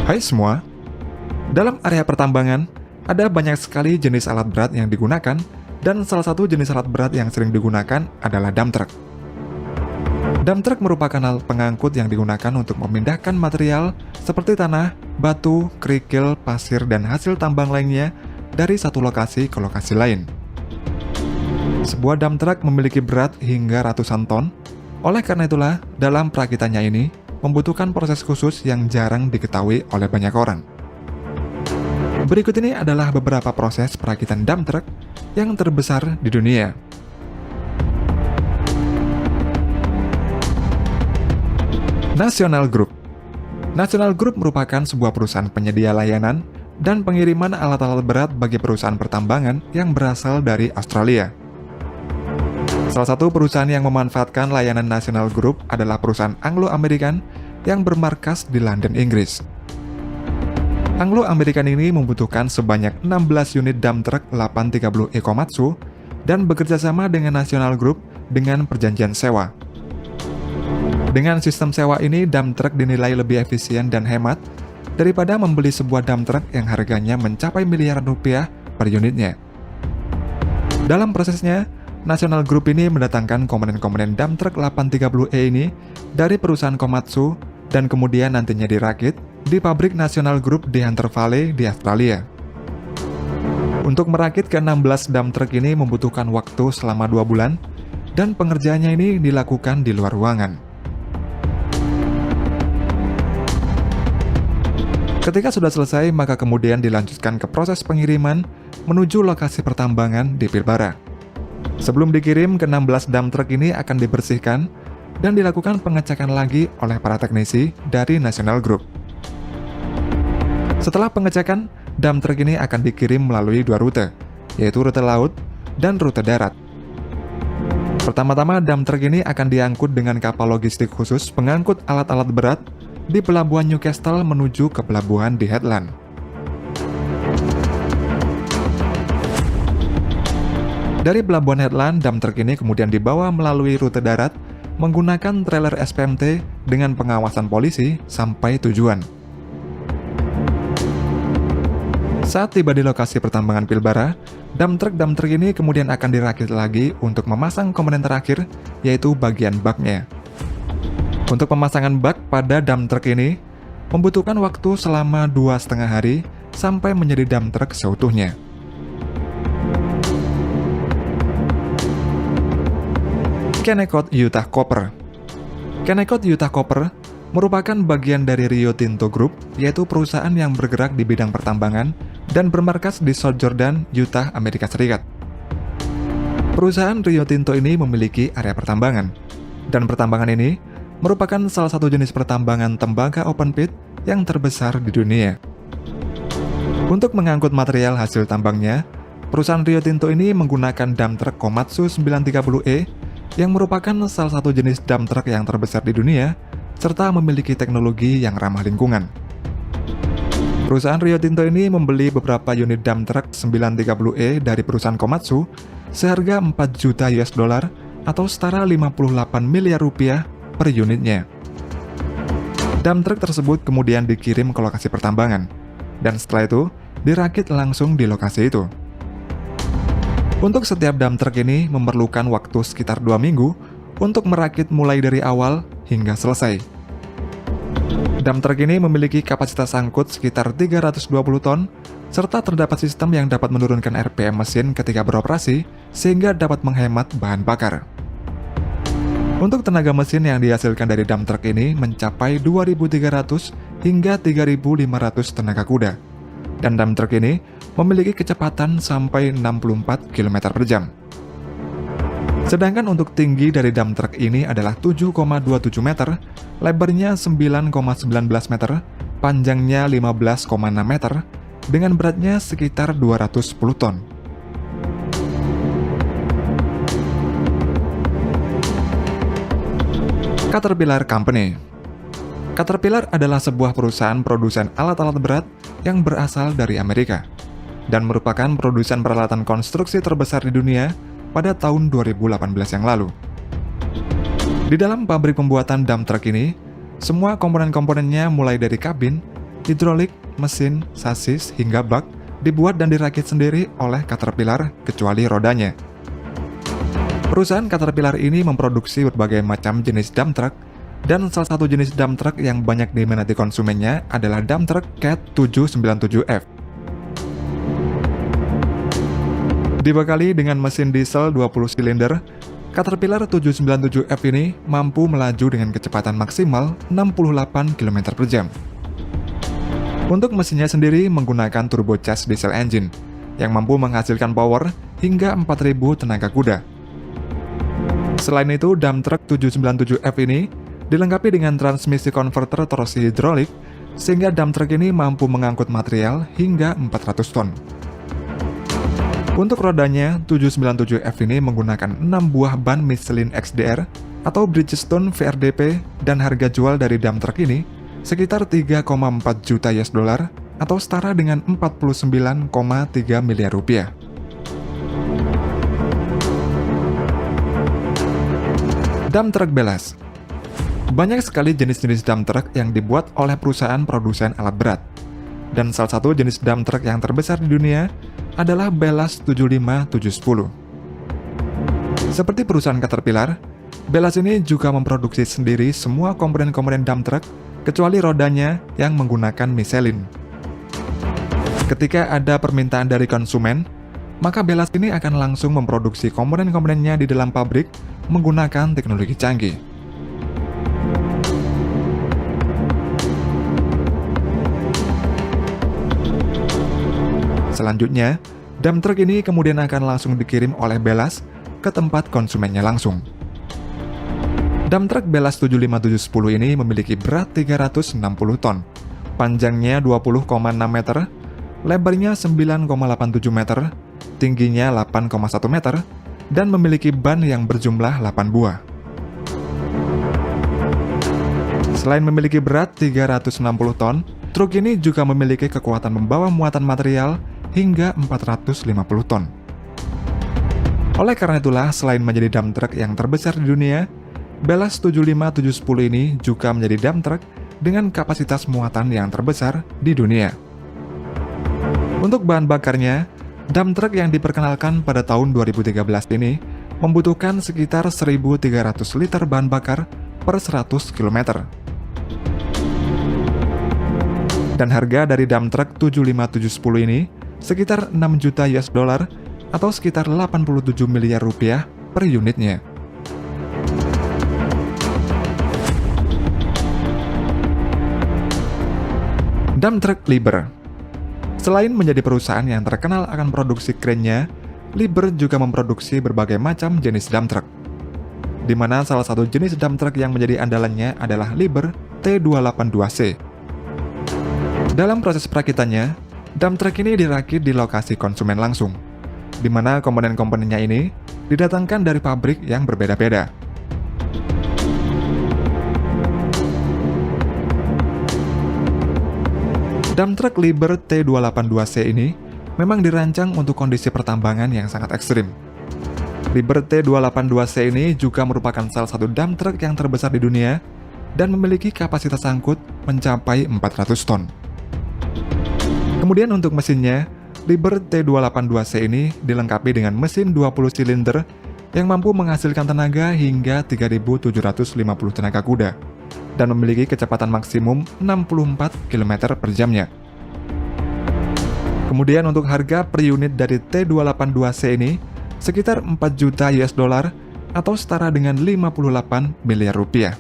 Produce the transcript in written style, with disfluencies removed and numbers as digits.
Hai semua, dalam area pertambangan, ada banyak sekali jenis alat berat yang digunakan, dan salah satu jenis alat berat yang sering digunakan adalah dump truck. Dump truck merupakan alat pengangkut yang digunakan untuk memindahkan material seperti tanah, batu, kerikil, pasir, dan hasil tambang lainnya dari satu lokasi ke lokasi lain. Sebuah dump truck memiliki berat hingga ratusan ton, oleh karena itulah dalam perakitannya ini membutuhkan proses khusus yang jarang diketahui oleh banyak orang. Berikut ini adalah beberapa proses perakitan dump truck yang terbesar di dunia. National Group. National Group merupakan sebuah perusahaan penyedia layanan dan pengiriman alat-alat berat bagi perusahaan pertambangan yang berasal dari Australia. Salah satu perusahaan yang memanfaatkan layanan National Group adalah perusahaan Anglo-American yang bermarkas di London, Inggris. Anglo-American ini membutuhkan sebanyak 16 unit dump truck 830E Komatsu dan bekerja sama dengan National Group dengan perjanjian sewa. Dengan sistem sewa ini, dump truck dinilai lebih efisien dan hemat daripada membeli sebuah dump truck yang harganya mencapai miliaran rupiah per unitnya. Dalam prosesnya, National Group ini mendatangkan komponen-komponen dump truck 830E ini dari perusahaan Komatsu dan kemudian nantinya dirakit di pabrik National Group di Hunter Valley di Australia. Untuk merakit ke-16 dump truck ini membutuhkan waktu selama 2 bulan dan pengerjaannya ini dilakukan di luar ruangan. Ketika sudah selesai, maka kemudian dilanjutkan ke proses pengiriman menuju lokasi pertambangan di Pilbara. Sebelum dikirim, ke-16 dump truck ini akan dibersihkan dan dilakukan pengecekan lagi oleh para teknisi dari National Group. Setelah pengecekan, dump truck ini akan dikirim melalui 2 rute, yaitu rute laut dan rute darat. Pertama-tama, dump truck ini akan diangkut dengan kapal logistik khusus pengangkut alat-alat berat di pelabuhan Newcastle menuju ke pelabuhan di Headland. Dari pelabuhan Headland, dump truck ini kemudian dibawa melalui rute darat menggunakan trailer SPMT dengan pengawasan polisi sampai tujuan. Saat tiba di lokasi pertambangan Pilbara, dump truck ini kemudian akan dirakit lagi untuk memasang komponen terakhir, yaitu bagian baknya. Untuk pemasangan bak pada dump truck ini membutuhkan waktu selama 2,5 hari sampai menjadi dump truck seutuhnya. Kennecott Utah Copper. Kennecott Utah Copper merupakan bagian dari Rio Tinto Group, yaitu perusahaan yang bergerak di bidang pertambangan dan bermarkas di South Jordan, Utah, Amerika Serikat. Perusahaan Rio Tinto ini memiliki area pertambangan, dan pertambangan ini merupakan salah satu jenis pertambangan tembaga open pit yang terbesar di dunia. Untuk mengangkut material hasil tambangnya, perusahaan Rio Tinto ini menggunakan dump truck Komatsu 930E yang merupakan salah satu jenis dump truck yang terbesar di dunia, serta memiliki teknologi yang ramah lingkungan. Perusahaan Rio Tinto ini membeli beberapa unit dump truck 930E dari perusahaan Komatsu seharga 4 juta US dollar atau setara 58 miliar rupiah per unitnya. Dump truck tersebut kemudian dikirim ke lokasi pertambangan, dan setelah itu dirakit langsung di lokasi itu. Untuk setiap dump truck ini memerlukan waktu sekitar 2 minggu untuk merakit mulai dari awal hingga selesai. Dump truck ini memiliki kapasitas angkut sekitar 320 ton, serta terdapat sistem yang dapat menurunkan RPM mesin ketika beroperasi sehingga dapat menghemat bahan bakar. Untuk tenaga mesin yang dihasilkan dari dump truck ini mencapai 2.300 hingga 3.500 tenaga kuda, dan dump truck ini memiliki kecepatan sampai 64 km per jam. Sedangkan untuk tinggi dari dump truck ini adalah 7,27 meter, lebarnya 9,19 meter, panjangnya 15,6 meter, dengan beratnya sekitar 210 ton. Caterpillar Company. Caterpillar adalah sebuah perusahaan produsen alat-alat berat yang berasal dari Amerika dan merupakan produsen peralatan konstruksi terbesar di dunia pada tahun 2018 yang lalu. Di dalam pabrik pembuatan dump truck ini, semua komponen-komponennya mulai dari kabin, hidrolik, mesin, sasis, hingga bak dibuat dan dirakit sendiri oleh Caterpillar kecuali rodanya. Perusahaan Caterpillar ini memproduksi berbagai macam jenis dump truck, dan salah satu jenis dump truck yang banyak diminati konsumennya adalah dump truck CAT 797F. Dibekali dengan mesin diesel 20 silinder, Caterpillar 797F ini mampu melaju dengan kecepatan maksimal 68 km per jam. Untuk mesinnya sendiri menggunakan turbocharged diesel engine yang mampu menghasilkan power hingga 4.000 tenaga kuda. Selain itu, dump truck 797F ini dilengkapi dengan transmisi konverter torsi hidrolik sehingga dump truck ini mampu mengangkut material hingga 400 ton. Untuk rodanya, 797F ini menggunakan 6 buah ban Michelin XDR atau Bridgestone VRDP dan harga jual dari dump truck ini sekitar 3,4 juta US dollar atau setara dengan 49,3 miliar rupiah. Dump truck Belas. Banyak sekali jenis-jenis dump truck yang dibuat oleh perusahaan produsen alat berat. Dan salah satu jenis dump truck yang terbesar di dunia adalah Belas 75710. Seperti perusahaan Caterpillar, Belas ini juga memproduksi sendiri semua komponen-komponen dump truck kecuali rodanya yang menggunakan Michelin. Ketika ada permintaan dari konsumen, maka Belas ini akan langsung memproduksi komponen-komponennya di dalam pabrik menggunakan teknologi canggih. Selanjutnya, dump truck ini kemudian akan langsung dikirim oleh Belas ke tempat konsumennya langsung. Dump truck Belas 75710 ini memiliki berat 360 ton, panjangnya 20,6 meter, lebarnya 9,87 meter, tingginya 8,1 meter, dan memiliki ban yang berjumlah 8 buah. Selain memiliki berat 360 ton, truk ini juga memiliki kekuatan membawa muatan material hingga 450 ton. Oleh karena itulah, selain menjadi dump truck yang terbesar di dunia, Belas 75710 ini juga menjadi dump truck dengan kapasitas muatan yang terbesar di dunia. Untuk bahan bakarnya, dump truck yang diperkenalkan pada tahun 2013 ini membutuhkan sekitar 1.300 liter bahan bakar per 100 km. Dan harga dari dump truck 75710 ini sekitar 6 juta US dollar atau sekitar 87 miliar rupiah per unitnya. Dump truck Liebherr. Selain menjadi perusahaan yang terkenal akan produksi krennya, Liebherr juga memproduksi berbagai macam jenis dump truck, di mana salah satu jenis dump truck yang menjadi andalannya adalah Liebherr T282C. Dalam proses perakitannya, dump truck ini dirakit di lokasi konsumen langsung, di mana komponen-komponennya ini didatangkan dari pabrik yang berbeda-beda. Dump truck Liebherr T282C ini memang dirancang untuk kondisi pertambangan yang sangat ekstrim. Liebherr T282C ini juga merupakan salah satu dump truck yang terbesar di dunia dan memiliki kapasitas angkut mencapai 400 ton. Kemudian untuk mesinnya, Liebherr T282C ini dilengkapi dengan mesin 20 silinder yang mampu menghasilkan tenaga hingga 3.750 tenaga kuda dan memiliki kecepatan maksimum 64 km per jamnya. Kemudian untuk harga per unit dari T282C ini sekitar 4 juta US dollar atau setara dengan 58 miliar rupiah.